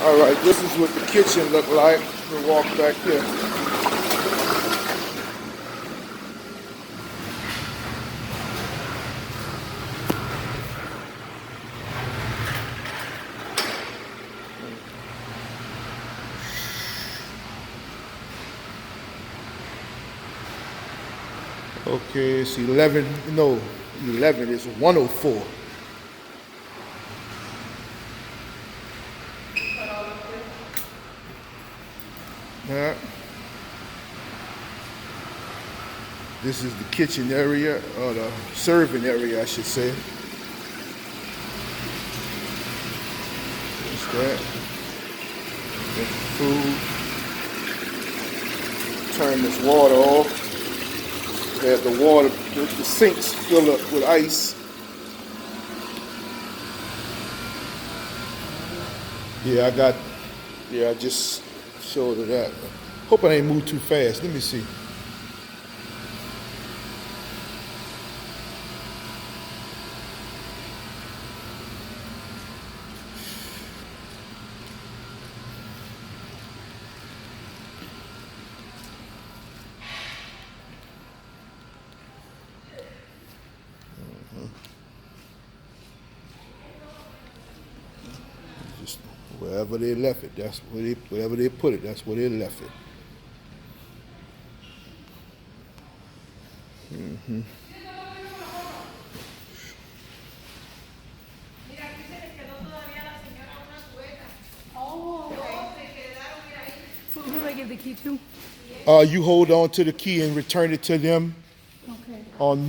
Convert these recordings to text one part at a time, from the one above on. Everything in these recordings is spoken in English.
All right, this is what the kitchen looked like. We'll walk back here. Okay, it's 11, no, 11 is 104. Yeah. This is the kitchen area, or the serving area, I should say. What's that? Get the food. Turn this water off. Have the water, the sinks fill up with ice. I just showed her that. Hope I ain't moved too fast. Let me see. Just wherever they left it, that's where wherever they put it, that's where they left it. Who do I give the key to? You hold on to the key and return it to them Okay. on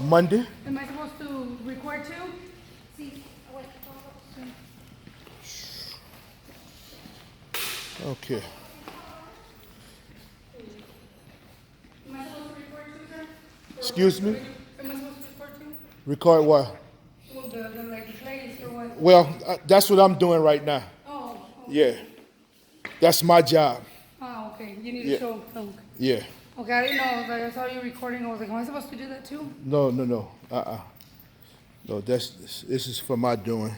Monday. Am I supposed to record too? Okay. Am I supposed to record too, sir? Excuse me? Am I supposed to record too? Record what? Well, the like place or what? Well, that's what I'm doing right now. Oh. Yeah. That's my job. Oh, okay. You need to Yeah. show. Oh, okay. Yeah. Okay, I didn't know. Like, I saw you recording. I was like, am I supposed to do that too? No. No, this is for my doing.